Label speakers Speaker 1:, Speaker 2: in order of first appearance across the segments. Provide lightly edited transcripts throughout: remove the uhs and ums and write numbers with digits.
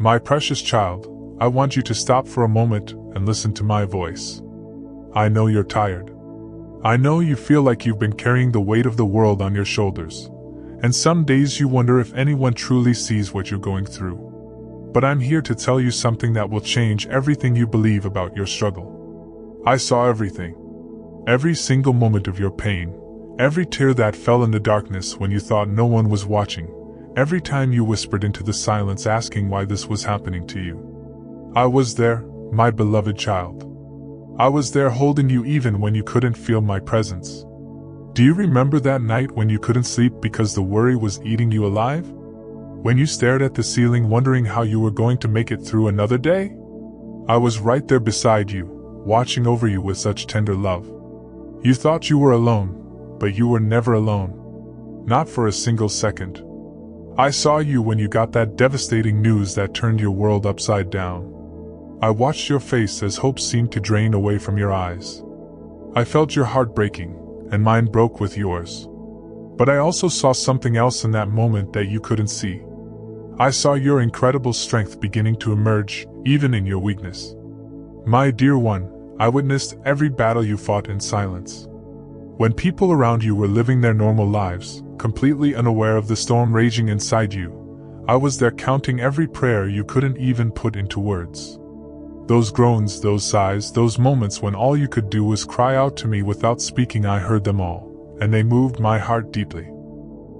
Speaker 1: My precious child, I want you to stop for a moment and listen to my voice. I know you're tired. I know you feel like you've been carrying the weight of the world on your shoulders, and some days you wonder if anyone truly sees what you're going through. But I'm here to tell you something that will change everything you believe about your struggle. I saw everything. Every single moment of your pain, every tear that fell in the darkness when you thought no one was watching, every time you whispered into the silence asking why this was happening to you. I was there, my beloved child. I was there holding you even when you couldn't feel my presence. Do you remember that night when you couldn't sleep because the worry was eating you alive? When you stared at the ceiling wondering how you were going to make it through another day? I was right there beside you, watching over you with such tender love. You thought you were alone, but you were never alone. Not for a single second. I saw you when you got that devastating news that turned your world upside down. I watched your face as hope seemed to drain away from your eyes. I felt your heart breaking, and mine broke with yours. But I also saw something else in that moment that you couldn't see. I saw your incredible strength beginning to emerge, even in your weakness. My dear one, I witnessed every battle you fought in silence. When people around you were living their normal lives, completely unaware of the storm raging inside you, I was there counting every prayer you couldn't even put into words. Those groans, those sighs, those moments when all you could do was cry out to me without speaking, I heard them all, and they moved my heart deeply.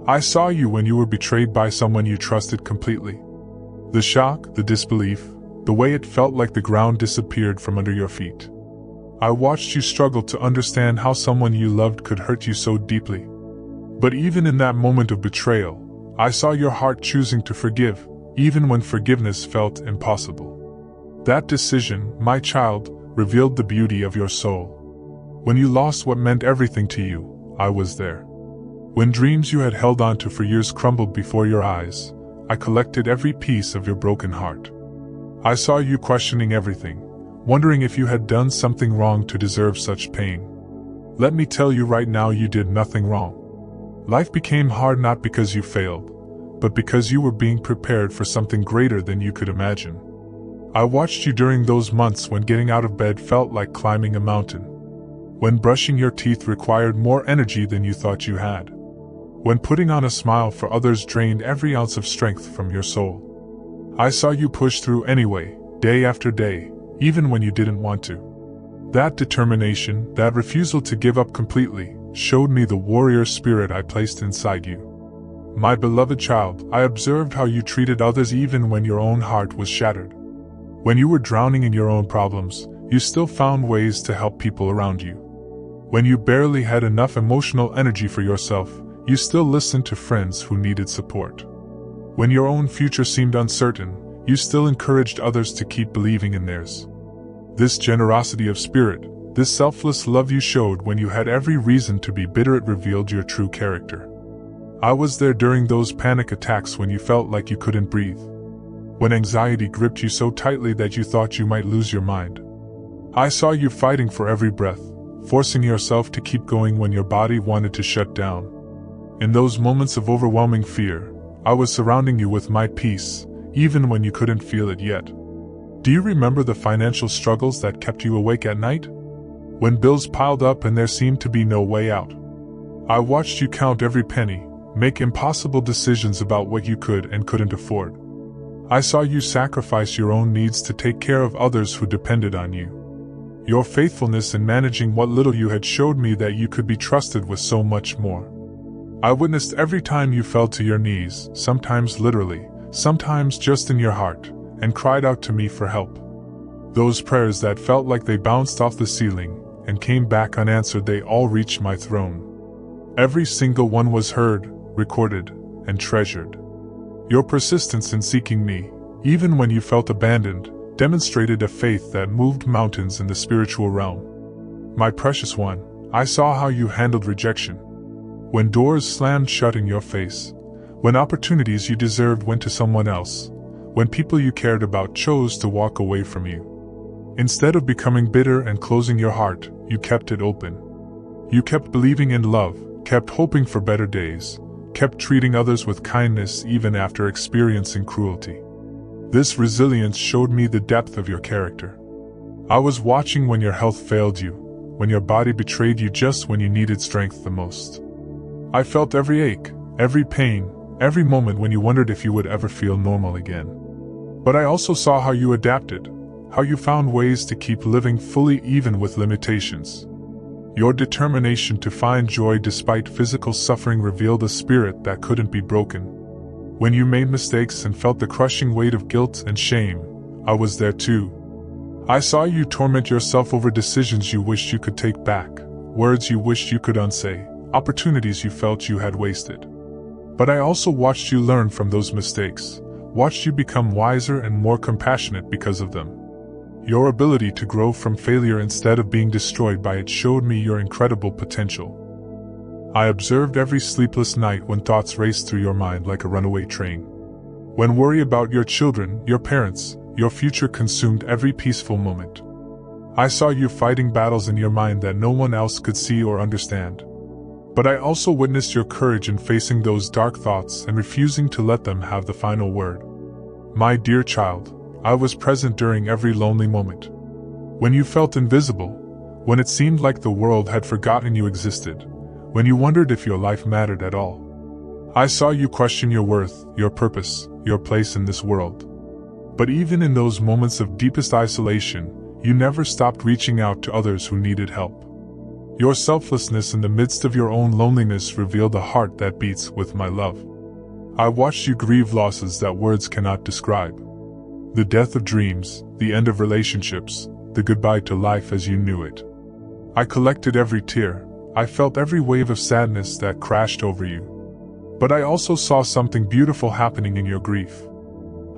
Speaker 1: I saw you when you were betrayed by someone you trusted completely. The shock, the disbelief, the way it felt like the ground disappeared from under your feet. I watched you struggle to understand how someone you loved could hurt you so deeply. But even in that moment of betrayal, I saw your heart choosing to forgive, even when forgiveness felt impossible. That decision, my child, revealed the beauty of your soul. When you lost what meant everything to you, I was there. When dreams you had held on to for years crumbled before your eyes, I collected every piece of your broken heart. I saw you questioning everything, wondering if you had done something wrong to deserve such pain. Let me tell you right now, you did nothing wrong. Life became hard not because you failed, but because you were being prepared for something greater than you could imagine. I watched you during those months when getting out of bed felt like climbing a mountain. When brushing your teeth required more energy than you thought you had. When putting on a smile for others drained every ounce of strength from your soul. I saw you push through anyway, day after day, even when you didn't want to. That determination, that refusal to give up completely, showed me the warrior spirit I placed inside you. My beloved child, I observed how you treated others even when your own heart was shattered. When you were drowning in your own problems, you still found ways to help people around you. When you barely had enough emotional energy for yourself, you still listened to friends who needed support. When your own future seemed uncertain, you still encouraged others to keep believing in theirs. This generosity of spirit, this selfless love you showed when you had every reason to be bitter, it revealed your true character. I was there during those panic attacks when you felt like you couldn't breathe. When anxiety gripped you so tightly that you thought you might lose your mind. I saw you fighting for every breath, forcing yourself to keep going when your body wanted to shut down. In those moments of overwhelming fear, I was surrounding you with my peace, even when you couldn't feel it yet. Do you remember the financial struggles that kept you awake at night? When bills piled up and there seemed to be no way out. I watched you count every penny, make impossible decisions about what you could and couldn't afford. I saw you sacrifice your own needs to take care of others who depended on you. Your faithfulness in managing what little you had showed me that you could be trusted with so much more. I witnessed every time you fell to your knees, sometimes literally, sometimes just in your heart, and cried out to me for help. Those prayers that felt like they bounced off the ceiling and came back unanswered, they all reached my throne. Every single one was heard, recorded, and treasured. Your persistence in seeking me, even when you felt abandoned, demonstrated a faith that moved mountains in the spiritual realm. My precious one, I saw how you handled rejection. When doors slammed shut in your face, when opportunities you deserved went to someone else, when people you cared about chose to walk away from you. Instead of becoming bitter and closing your heart, you kept it open. You kept believing in love, kept hoping for better days, kept treating others with kindness even after experiencing cruelty. This resilience showed me the depth of your character. I was watching when your health failed you, when your body betrayed you just when you needed strength the most. I felt every ache, every pain, every moment when you wondered if you would ever feel normal again. But I also saw how you adapted, how you found ways to keep living fully even with limitations. Your determination to find joy despite physical suffering revealed a spirit that couldn't be broken. When you made mistakes and felt the crushing weight of guilt and shame, I was there too. I saw you torment yourself over decisions you wished you could take back, words you wished you could unsay, opportunities you felt you had wasted. But I also watched you learn from those mistakes, watched you become wiser and more compassionate because of them. Your ability to grow from failure instead of being destroyed by it showed me your incredible potential. I observed every sleepless night when thoughts raced through your mind like a runaway train. When worry about your children, your parents, your future consumed every peaceful moment. I saw you fighting battles in your mind that no one else could see or understand. But I also witnessed your courage in facing those dark thoughts and refusing to let them have the final word. My dear child, I was present during every lonely moment. When you felt invisible, when it seemed like the world had forgotten you existed, when you wondered if your life mattered at all. I saw you question your worth, your purpose, your place in this world. But even in those moments of deepest isolation, you never stopped reaching out to others who needed help. Your selflessness in the midst of your own loneliness revealed a heart that beats with my love. I watched you grieve losses that words cannot describe. The death of dreams, the end of relationships, the goodbye to life as you knew it. I collected every tear, I felt every wave of sadness that crashed over you. But I also saw something beautiful happening in your grief.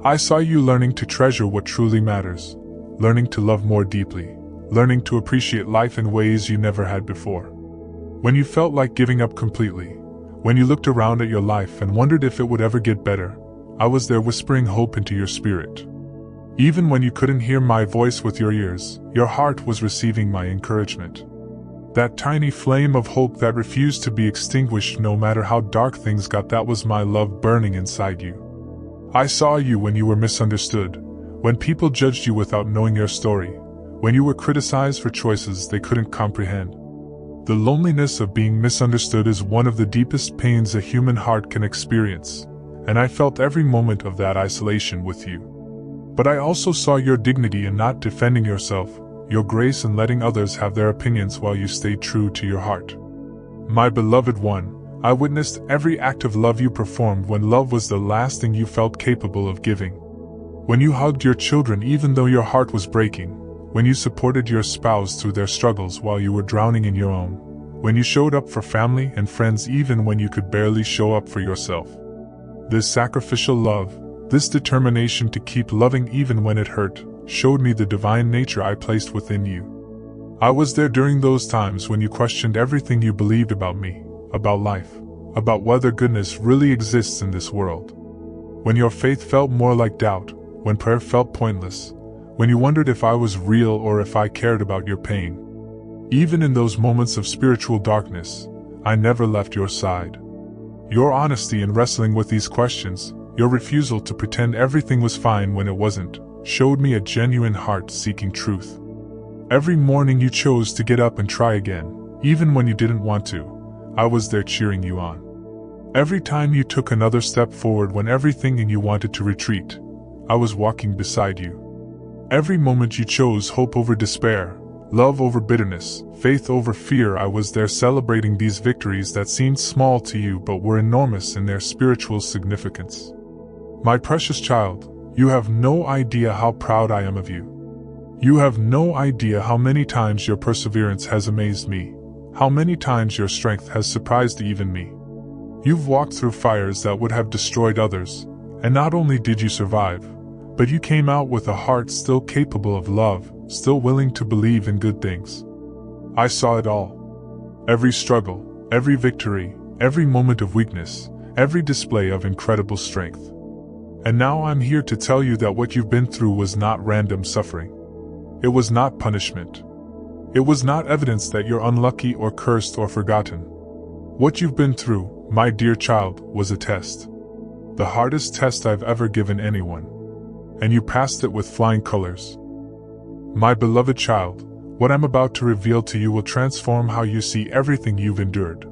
Speaker 1: I saw you learning to treasure what truly matters, learning to love more deeply, learning to appreciate life in ways you never had before. When you felt like giving up completely, when you looked around at your life and wondered if it would ever get better, I was there whispering hope into your spirit. Even when you couldn't hear my voice with your ears, your heart was receiving my encouragement. That tiny flame of hope that refused to be extinguished no matter how dark things got, that was my love burning inside you. I saw you when you were misunderstood, when people judged you without knowing your story, when you were criticized for choices they couldn't comprehend. The loneliness of being misunderstood is one of the deepest pains a human heart can experience, and I felt every moment of that isolation with you. But I also saw your dignity in not defending yourself, your grace in letting others have their opinions while you stayed true to your heart. My beloved one, I witnessed every act of love you performed when love was the last thing you felt capable of giving. When you hugged your children even though your heart was breaking, when you supported your spouse through their struggles while you were drowning in your own, when you showed up for family and friends even when you could barely show up for yourself. This sacrificial love, this determination to keep loving even when it hurt, showed me the divine nature I placed within you. I was there during those times when you questioned everything you believed about me, about life, about whether goodness really exists in this world. When your faith felt more like doubt, when prayer felt pointless, when you wondered if I was real or if I cared about your pain. Even in those moments of spiritual darkness, I never left your side. Your honesty in wrestling with these questions, your refusal to pretend everything was fine when it wasn't, showed me a genuine heart seeking truth. Every morning you chose to get up and try again, even when you didn't want to. I was there cheering you on. Every time you took another step forward when everything in you wanted to retreat, I was walking beside you. Every moment you chose hope over despair, love over bitterness, faith over fear, I was there celebrating these victories that seemed small to you but were enormous in their spiritual significance. My precious child, you have no idea how proud I am of you. You have no idea how many times your perseverance has amazed me, how many times your strength has surprised even me. You've walked through fires that would have destroyed others, and not only did you survive, but you came out with a heart still capable of love, still willing to believe in good things. I saw it all. Every struggle, every victory, every moment of weakness, every display of incredible strength. And now I'm here to tell you that what you've been through was not random suffering. It was not punishment. It was not evidence that you're unlucky or cursed or forgotten. What you've been through, my dear child, was a test. The hardest test I've ever given anyone. and you passed it with flying colors. My beloved child, what I'm about to reveal to you will transform how you see everything you've endured.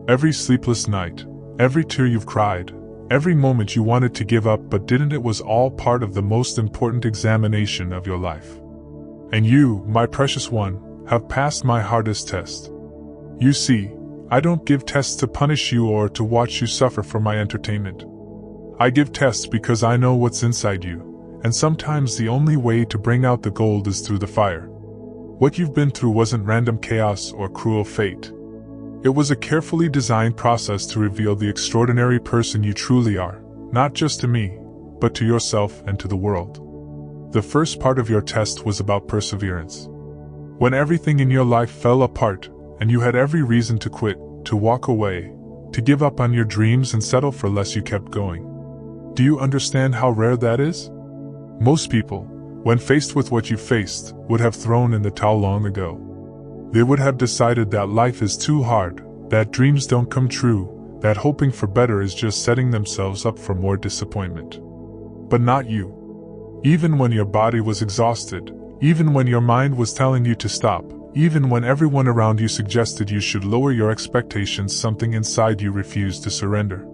Speaker 1: Every sleepless night, every tear you've cried, every moment you wanted to give up but didn't, it was all part of the most important examination of your life. And you, my precious one, have passed my hardest test. You see, I don't give tests to punish you or to watch you suffer for my entertainment. I give tests because I know what's inside you, and sometimes the only way to bring out the gold is through the fire. What you've been through wasn't random chaos or cruel fate. It was a carefully designed process to reveal the extraordinary person you truly are, not just to me, but to yourself and to the world. The first part of your test was about perseverance. When everything in your life fell apart, and you had every reason to quit, to walk away, to give up on your dreams and settle for less, you kept going. Do you understand how rare that is? Most people, when faced with what you faced, would have thrown in the towel long ago. They would have decided that life is too hard, that dreams don't come true, that hoping for better is just setting themselves up for more disappointment. But not you. Even when your body was exhausted, even when your mind was telling you to stop, even when everyone around you suggested you should lower your expectations, something inside you refused to surrender.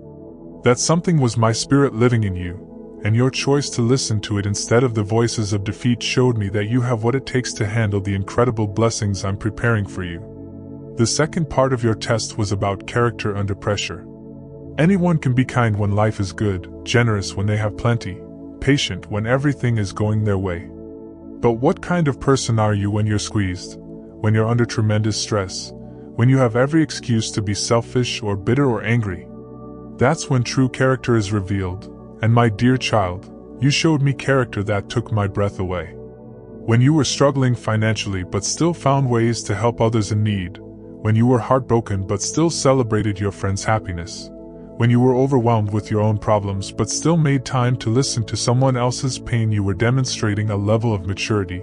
Speaker 1: That something was my spirit living in you, and your choice to listen to it instead of the voices of defeat showed me that you have what it takes to handle the incredible blessings I'm preparing for you. The second part of your test was about character under pressure. Anyone can be kind when life is good, generous when they have plenty, patient when everything is going their way. But what kind of person are you when you're squeezed, when you're under tremendous stress, when you have every excuse to be selfish or bitter or angry? That's when true character is revealed, and my dear child, you showed me character that took my breath away. When you were struggling financially but still found ways to help others in need, when you were heartbroken but still celebrated your friend's happiness, when you were overwhelmed with your own problems but still made time to listen to someone else's pain, you were demonstrating a level of maturity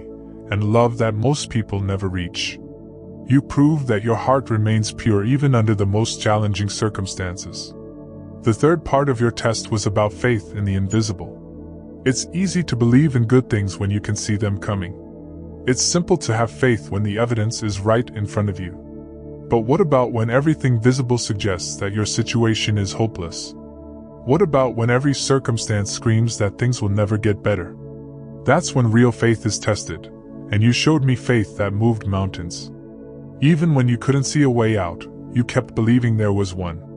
Speaker 1: and love that most people never reach. You proved that your heart remains pure even under the most challenging circumstances. The third part of your test was about faith in the invisible. It's easy to believe in good things when you can see them coming. It's simple to have faith when the evidence is right in front of you. But what about when everything visible suggests that your situation is hopeless? What about when every circumstance screams that things will never get better? That's when real faith is tested, and you showed me faith that moved mountains. Even when you couldn't see a way out, you kept believing there was one.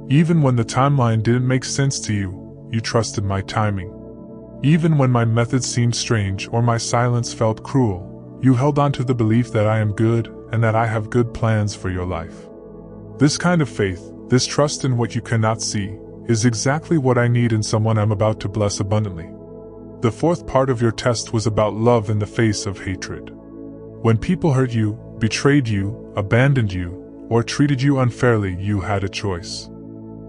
Speaker 1: Even when the timeline didn't make sense to you, you trusted my timing. Even when my methods seemed strange or my silence felt cruel, you held on to the belief that I am good and that I have good plans for your life. This kind of faith, this trust in what you cannot see, is exactly what I need in someone I'm about to bless abundantly. The fourth part of your test was about love in the face of hatred. When people hurt you, betrayed you, abandoned you, or treated you unfairly, you had a choice.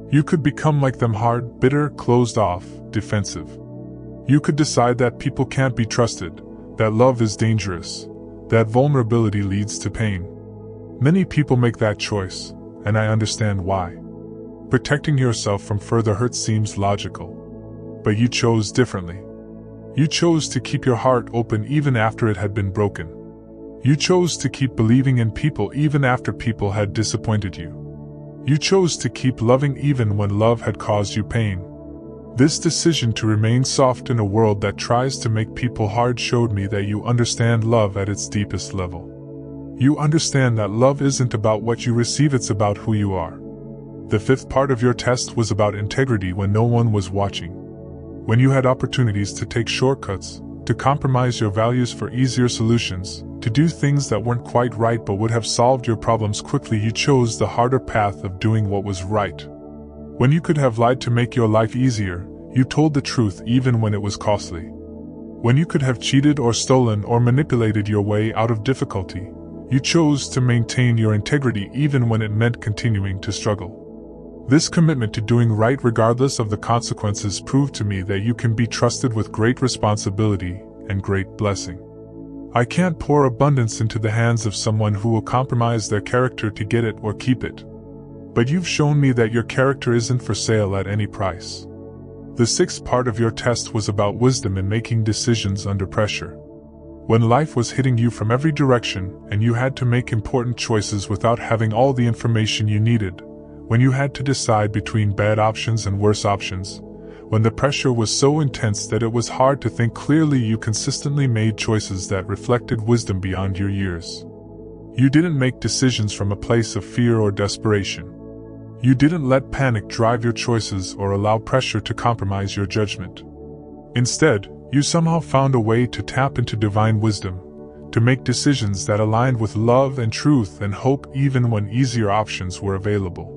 Speaker 1: You could become like them, hard, bitter, closed off, defensive. You could decide that people can't be trusted, that love is dangerous, that vulnerability leads to pain. Many people make that choice, and I understand why. Protecting yourself from further hurt seems logical. But you chose differently. You chose to keep your heart open even after it had been broken. You chose to keep believing in people even after people had disappointed you. You chose to keep loving even when love had caused you pain. This decision to remain soft in a world that tries to make people hard showed me that you understand love at its deepest level. You understand that love isn't about what you receive, it's about who you are. The fifth part of your test was about integrity when no one was watching. When you had opportunities to take shortcuts, to compromise your values for easier solutions, to do things that weren't quite right but would have solved your problems quickly, you chose the harder path of doing what was right. When you could have lied to make your life easier, you told the truth even when it was costly. When you could have cheated or stolen or manipulated your way out of difficulty, you chose to maintain your integrity even when it meant continuing to struggle. This commitment to doing right regardless of the consequences proved to me that you can be trusted with great responsibility and great blessing. I can't pour abundance into the hands of someone who will compromise their character to get it or keep it. But you've shown me that your character isn't for sale at any price. The sixth part of your test was about wisdom in making decisions under pressure. When life was hitting you from every direction and you had to make important choices without having all the information you needed, when you had to decide between bad options and worse options, when the pressure was so intense that it was hard to think clearly, you consistently made choices that reflected wisdom beyond your years. You didn't make decisions from a place of fear or desperation. You didn't let panic drive your choices or allow pressure to compromise your judgment. Instead, you somehow found a way to tap into divine wisdom, to make decisions that aligned with love and truth and hope even when easier options were available.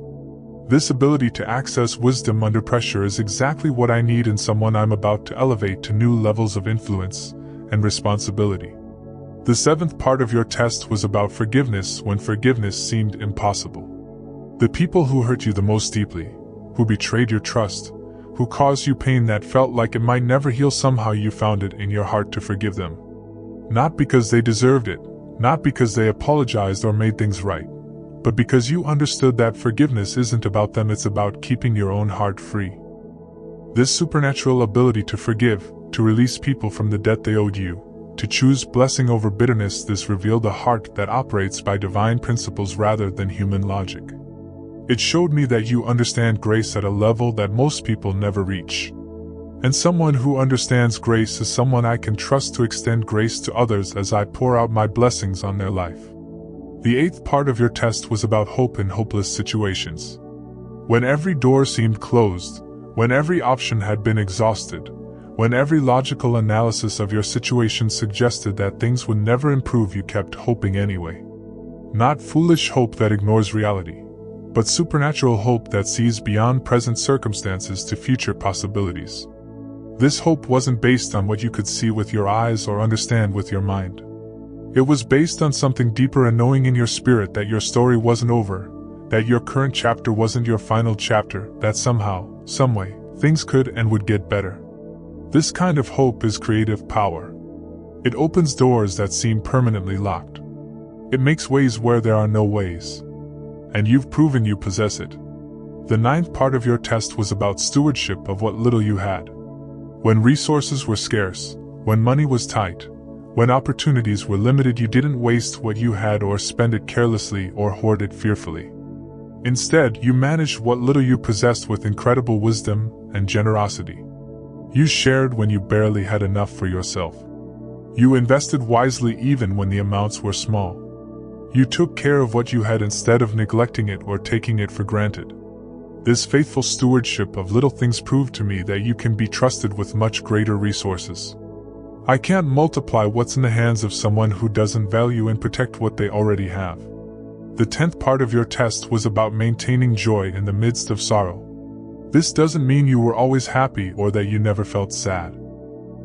Speaker 1: This ability to access wisdom under pressure is exactly what I need in someone I'm about to elevate to new levels of influence and responsibility. The seventh part of your test was about forgiveness when forgiveness seemed impossible. The people who hurt you the most deeply, who betrayed your trust, who caused you pain that felt like it might never heal, somehow you found it in your heart to forgive them. Not because they deserved it, not because they apologized or made things right, but because you understood that forgiveness isn't about them, it's about keeping your own heart free. This supernatural ability to forgive, to release people from the debt they owed you, to choose blessing over bitterness, this revealed a heart that operates by divine principles rather than human logic. It showed me that you understand grace at a level that most people never reach. And someone who understands grace is someone I can trust to extend grace to others as I pour out my blessings on their life. The eighth part of your test was about hope in hopeless situations. When every door seemed closed, when every option had been exhausted, when every logical analysis of your situation suggested that things would never improve, you kept hoping anyway. Not foolish hope that ignores reality, but supernatural hope that sees beyond present circumstances to future possibilities. This hope wasn't based on what you could see with your eyes or understand with your mind. It was based on something deeper, a knowing in your spirit that your story wasn't over, that your current chapter wasn't your final chapter, that somehow, someway, things could and would get better. This kind of hope is creative power. It opens doors that seem permanently locked. It makes ways where there are no ways. And you've proven you possess it. The ninth part of your test was about stewardship of what little you had. When resources were scarce, when money was tight, when opportunities were limited, you didn't waste what you had or spend it carelessly or hoard it fearfully. Instead, you managed what little you possessed with incredible wisdom and generosity. You shared when you barely had enough for yourself. You invested wisely even when the amounts were small. You took care of what you had instead of neglecting it or taking it for granted. This faithful stewardship of little things proved to me that you can be trusted with much greater resources. I can't multiply what's in the hands of someone who doesn't value and protect what they already have. The 10th part of your test was about maintaining joy in the midst of sorrow. This doesn't mean you were always happy or that you never felt sad.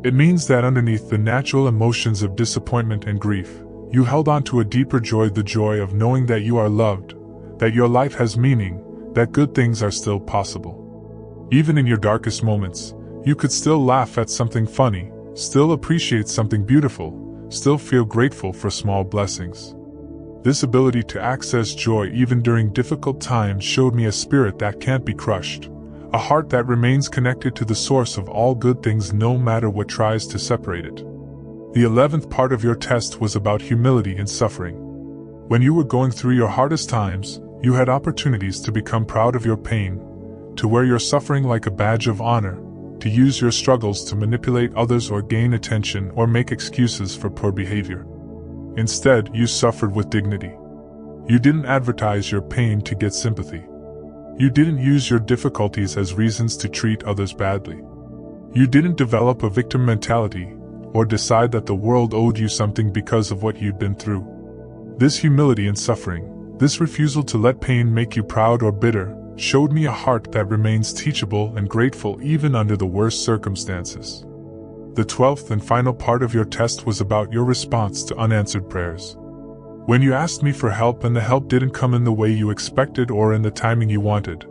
Speaker 1: It means that underneath the natural emotions of disappointment and grief, you held on to a deeper joy, the joy of knowing that you are loved, that your life has meaning, that good things are still possible. Even in your darkest moments, you could still laugh at something funny, still appreciate something beautiful, still feel grateful for small blessings. This ability to access joy even during difficult times showed me a spirit that can't be crushed, a heart that remains connected to the source of all good things no matter what tries to separate it. The 11th part of your test was about humility in suffering. When you were going through your hardest times, you had opportunities to become proud of your pain, to wear your suffering like a badge of honor, to use your struggles to manipulate others or gain attention or make excuses for poor behavior. Instead, you suffered with dignity. You didn't advertise your pain to get sympathy. You didn't use your difficulties as reasons to treat others badly. You didn't develop a victim mentality or decide that the world owed you something because of what you'd been through. This humility in suffering, this refusal to let pain make you proud or bitter, showed me a heart that remains teachable and grateful even under the worst circumstances. The 12th and final part of your test was about your response to unanswered prayers. When you asked me for help and the help didn't come in the way you expected or in the timing you wanted,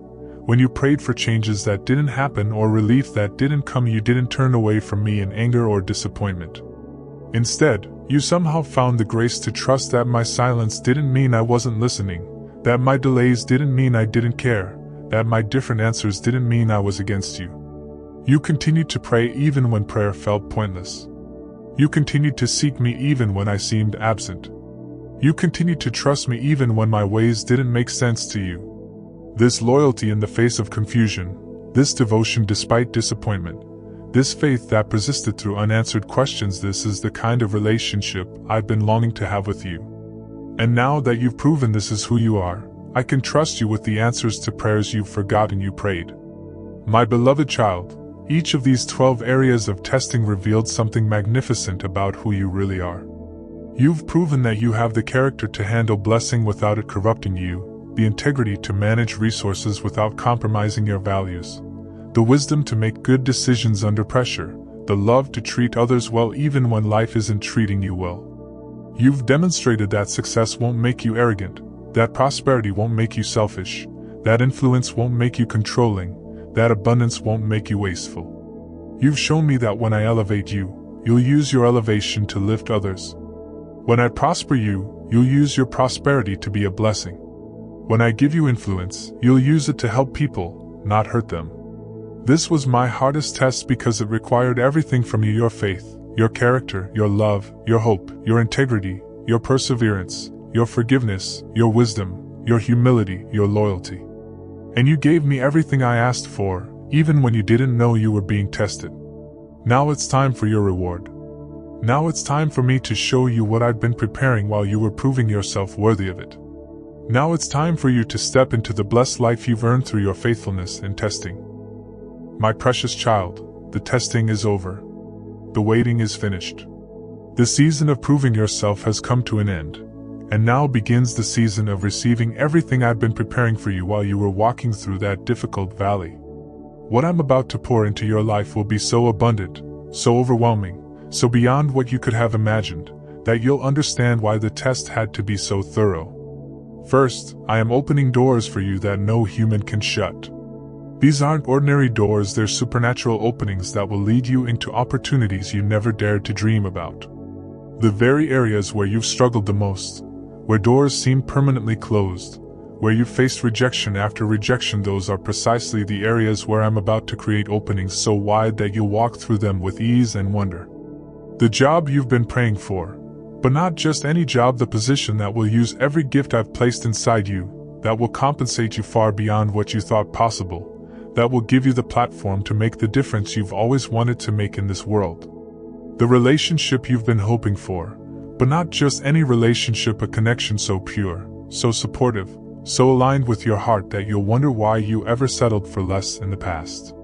Speaker 1: when you prayed for changes that didn't happen or relief that didn't come, you didn't turn away from me in anger or disappointment. Instead, you somehow found the grace to trust that my silence didn't mean I wasn't listening, that my delays didn't mean I didn't care, that my different answers didn't mean I was against you. You continued to pray even when prayer felt pointless. You continued to seek me even when I seemed absent. You continued to trust me even when my ways didn't make sense to you. This loyalty in the face of confusion, this devotion despite disappointment, this faith that persisted through unanswered questions, this is the kind of relationship I've been longing to have with you. And now that you've proven this is who you are, I can trust you with the answers to prayers you've forgotten you prayed. My beloved child, each of these 12 areas of testing revealed something magnificent about who you really are. You've proven that you have the character to handle blessing without it corrupting you, the integrity to manage resources without compromising your values, the wisdom to make good decisions under pressure, the love to treat others well even when life isn't treating you well. You've demonstrated that success won't make you arrogant, that prosperity won't make you selfish, that influence won't make you controlling, that abundance won't make you wasteful. You've shown me that when I elevate you, you'll use your elevation to lift others. When I prosper you, you'll use your prosperity to be a blessing. When I give you influence, you'll use it to help people, not hurt them. This was my hardest test because it required everything from you: your faith, your character, your love, your hope, your integrity, your perseverance, your forgiveness, your wisdom, your humility, your loyalty. And you gave me everything I asked for, even when you didn't know you were being tested. Now it's time for your reward. Now it's time for me to show you what I've been preparing while you were proving yourself worthy of it. Now it's time for you to step into the blessed life you've earned through your faithfulness and testing. My precious child, the testing is over. The waiting is finished. The season of proving yourself has come to an end, and now begins the season of receiving everything I've been preparing for you while you were walking through that difficult valley. What I'm about to pour into your life will be so abundant, so overwhelming, so beyond what you could have imagined, that you'll understand why the test had to be so thorough. First, I am opening doors for you that no human can shut. These aren't ordinary doors, they're supernatural openings that will lead you into opportunities you never dared to dream about. The very areas where you've struggled the most, where doors seem permanently closed, where you've faced rejection after rejection, those are precisely the areas where I'm about to create openings so wide that you'll walk through them with ease and wonder. The job you've been praying for, but not just any job, the position that will use every gift I've placed inside you, that will compensate you far beyond what you thought possible, that will give you the platform to make the difference you've always wanted to make in this world. The relationship you've been hoping for, but not just any relationship, a connection so pure, so supportive, so aligned with your heart that you'll wonder why you ever settled for less in the past.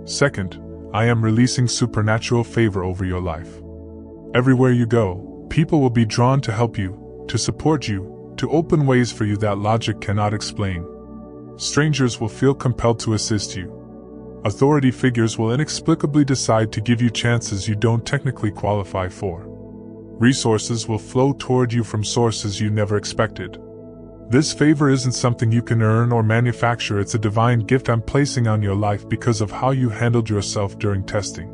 Speaker 1: Second, I am releasing supernatural favor over your life. Everywhere you go, people will be drawn to help you, to support you, to open ways for you that logic cannot explain. Strangers will feel compelled to assist you. Authority figures will inexplicably decide to give you chances you don't technically qualify for. Resources will flow toward you from sources you never expected. This favor isn't something you can earn or manufacture, it's a divine gift I'm placing on your life because of how you handled yourself during testing.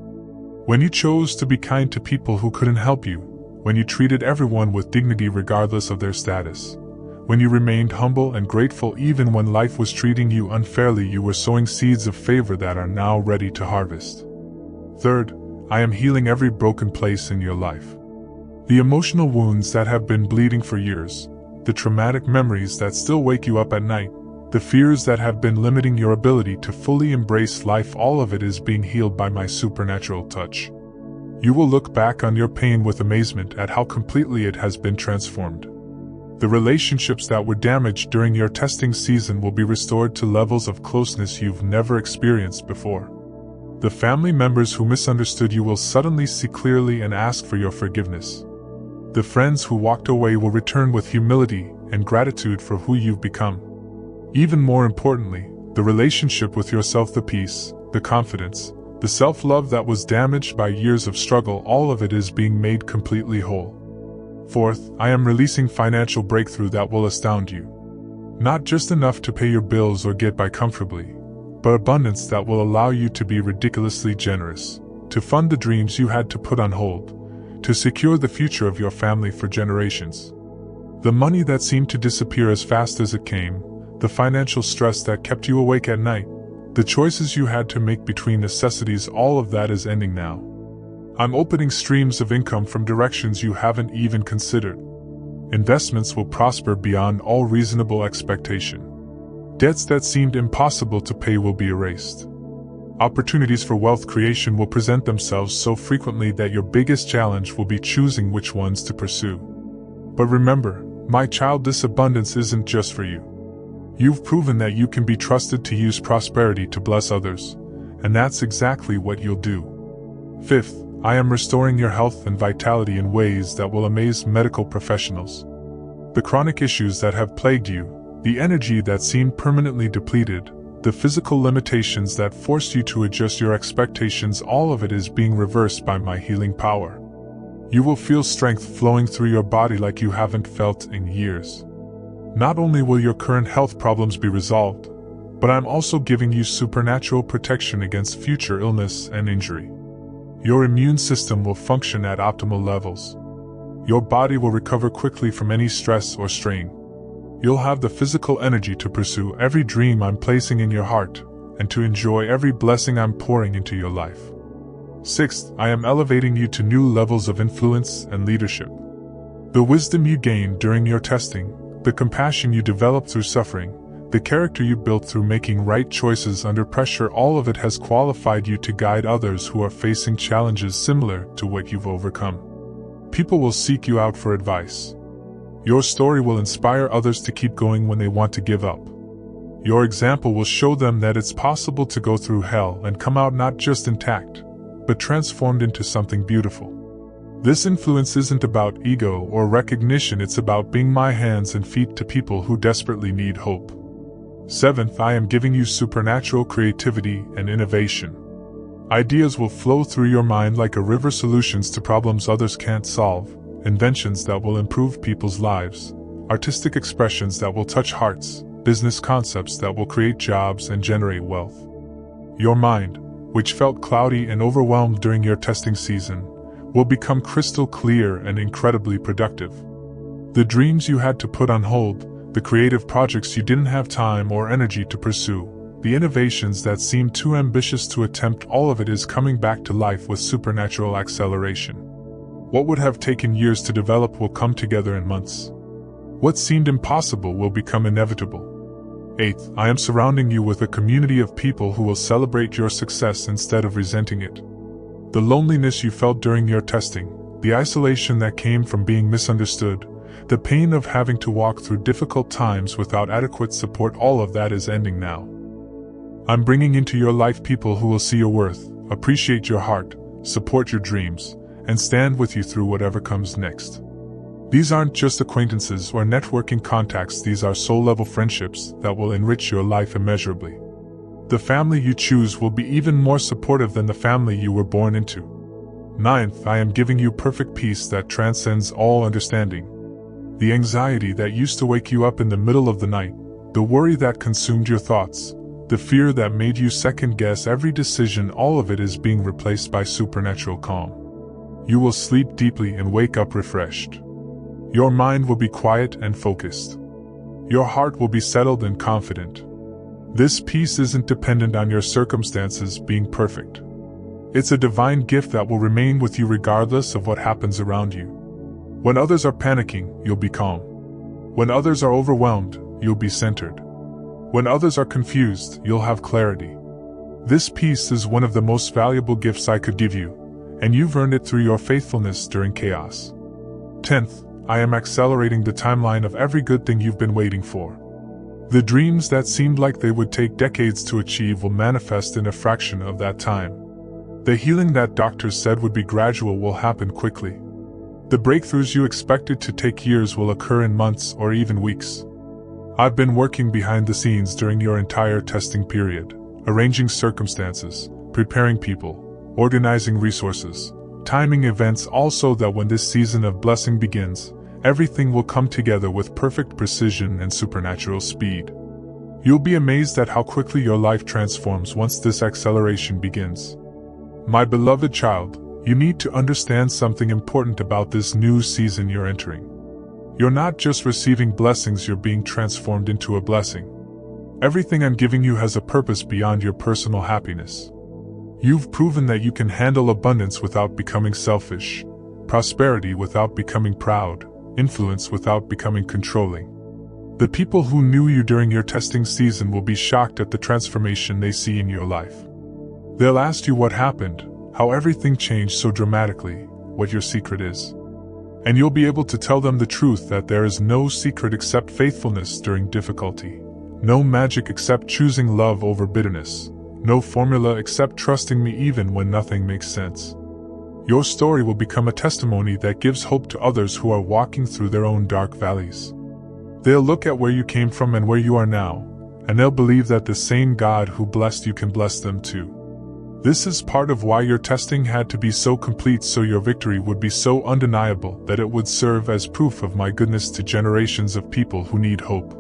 Speaker 1: When you chose to be kind to people who couldn't help you, when you treated everyone with dignity regardless of their status, when you remained humble and grateful even when life was treating you unfairly, you were sowing seeds of favor that are now ready to harvest. Third, I am healing every broken place in your life. The emotional wounds that have been bleeding for years, the traumatic memories that still wake you up at night, the fears that have been limiting your ability to fully embrace life, all of it is being healed by my supernatural touch. You will look back on your pain with amazement at how completely it has been transformed. The relationships that were damaged during your testing season will be restored to levels of closeness you've never experienced before. The family members who misunderstood you will suddenly see clearly and ask for your forgiveness. The friends who walked away will return with humility and gratitude for who you've become. Even more importantly, the relationship with yourself, the peace, the confidence, the self-love that was damaged by years of struggle, all of it is being made completely whole. Fourth, I am releasing financial breakthrough that will astound you. Not just enough to pay your bills or get by comfortably, but abundance that will allow you to be ridiculously generous, to fund the dreams you had to put on hold, to secure the future of your family for generations. The money that seemed to disappear as fast as it came, the financial stress that kept you awake at night, The choices you had to make between necessities, all of that is ending now. I'm opening streams of income from directions you haven't even considered. Investments will prosper beyond all reasonable expectation. Debts that seemed impossible to pay will be erased. Opportunities for wealth creation will present themselves so frequently that your biggest challenge will be choosing which ones to pursue. But remember, my child, this abundance isn't just for you. You've proven that you can be trusted to use prosperity to bless others, and that's exactly what you'll do. Fifth, I am restoring your health and vitality in ways that will amaze medical professionals. The chronic issues that have plagued you, the energy that seemed permanently depleted, the physical limitations that forced you to adjust your expectations, all of it is being reversed by my healing power. You will feel strength flowing through your body like you haven't felt in years. Not only will your current health problems be resolved, but I'm also giving you supernatural protection against future illness and injury. Your immune system will function at optimal levels. Your body will recover quickly from any stress or strain. You'll have the physical energy to pursue every dream I'm placing in your heart, and to enjoy every blessing I'm pouring into your life. Sixth, I am elevating you to new levels of influence and leadership. The wisdom you gained during your testing, the compassion you developed through suffering, the character you built through making right choices under pressure, all of it has qualified you to guide others who are facing challenges similar to what you've overcome. People will seek you out for advice. Your story will inspire others to keep going when they want to give up. Your example will show them that it's possible to go through hell and come out not just intact, but transformed into something beautiful. This influence isn't about ego or recognition, it's about being my hands and feet to people who desperately need hope. Seventh, I am giving you supernatural creativity and innovation. Ideas will flow through your mind like a river, solutions to problems others can't solve, inventions that will improve people's lives, artistic expressions that will touch hearts, business concepts that will create jobs and generate wealth. Your mind, which felt cloudy and overwhelmed during your testing season, will become crystal clear and incredibly productive. The dreams you had to put on hold, the creative projects you didn't have time or energy to pursue, the innovations that seemed too ambitious to attempt, all of it is coming back to life with supernatural acceleration. What would have taken years to develop will come together in months. What seemed impossible will become inevitable. Eighth, I am surrounding you with a community of people who will celebrate your success instead of resenting it. The loneliness you felt during your testing, the isolation that came from being misunderstood, the pain of having to walk through difficult times without adequate support, all of that is ending now. I'm bringing into your life people who will see your worth, appreciate your heart, support your dreams, and stand with you through whatever comes next. These aren't just acquaintances or networking contacts, these are soul-level friendships that will enrich your life immeasurably. The family you choose will be even more supportive than the family you were born into. Ninth, I am giving you perfect peace that transcends all understanding. The anxiety that used to wake you up in the middle of the night, the worry that consumed your thoughts, the fear that made you second-guess every decision, all of it is being replaced by supernatural calm. You will sleep deeply and wake up refreshed. Your mind will be quiet and focused. Your heart will be settled and confident. This peace isn't dependent on your circumstances being perfect. It's a divine gift that will remain with you regardless of what happens around you. When others are panicking, you'll be calm. When others are overwhelmed, you'll be centered. When others are confused, you'll have clarity. This peace is one of the most valuable gifts I could give you, and you've earned it through your faithfulness during chaos. 10th, I am accelerating the timeline of every good thing you've been waiting for. The dreams that seemed like they would take decades to achieve will manifest in a fraction of that time. The healing that doctors said would be gradual will happen quickly. The breakthroughs you expected to take years will occur in months or even weeks. I've been working behind the scenes during your entire testing period, arranging circumstances, preparing people, organizing resources, timing events, all so that when this season of blessing begins, everything will come together with perfect precision and supernatural speed. You'll be amazed at how quickly your life transforms once this acceleration begins. My beloved child, you need to understand something important about this new season you're entering. You're not just receiving blessings, you're being transformed into a blessing. Everything I'm giving you has a purpose beyond your personal happiness. You've proven that you can handle abundance without becoming selfish, prosperity without becoming proud, influence without becoming controlling. The people who knew you during your testing season will be shocked at the transformation they see in your life. They'll ask you what happened, how everything changed so dramatically, what your secret is. And you'll be able to tell them the truth that there is no secret except faithfulness during difficulty, no magic except choosing love over bitterness, no formula except trusting me even when nothing makes sense. Your story will become a testimony that gives hope to others who are walking through their own dark valleys. They'll look at where you came from and where you are now, and they'll believe that the same God who blessed you can bless them too. This is part of why your testing had to be so complete, so your victory would be so undeniable that it would serve as proof of my goodness to generations of people who need hope.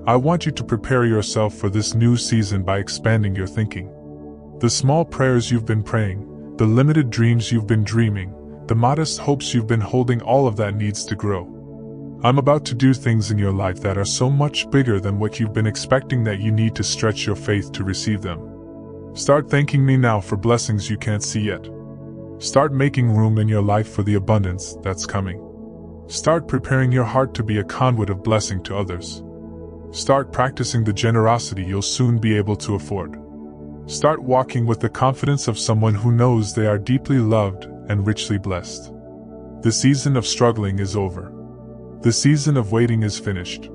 Speaker 1: I want you to prepare yourself for this new season by expanding your thinking. The small prayers you've been praying, the limited dreams you've been dreaming, the modest hopes you've been holding, all of that needs to grow. I'm about to do things in your life that are so much bigger than what you've been expecting that you need to stretch your faith to receive them. Start thanking me now for blessings you can't see yet. Start making room in your life for the abundance that's coming. Start preparing your heart to be a conduit of blessing to others. Start practicing the generosity you'll soon be able to afford. Start walking with the confidence of someone who knows they are deeply loved and richly blessed. The season of struggling is over. The season of waiting is finished.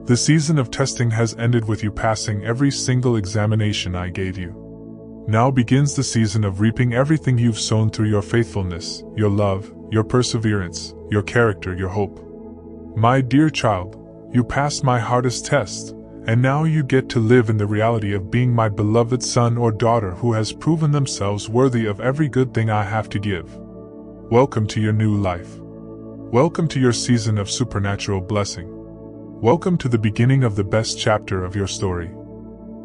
Speaker 1: The season of testing has ended with you passing every single examination I gave you. Now begins the season of reaping everything you've sown through your faithfulness, your love, your perseverance, your character, your hope. My dear child, you passed my hardest test, and now you get to live in the reality of being my beloved son or daughter who has proven themselves worthy of every good thing I have to give. Welcome to your new life. Welcome to your season of supernatural blessing. Welcome to the beginning of the best chapter of your story.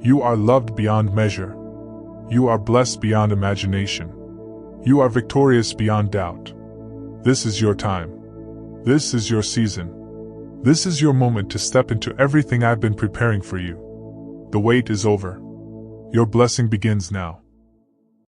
Speaker 1: You are loved beyond measure. You are blessed beyond imagination. You are victorious beyond doubt. This is your time. This is your season. This is your moment to step into everything I've been preparing for you. The wait is over. Your blessing begins now.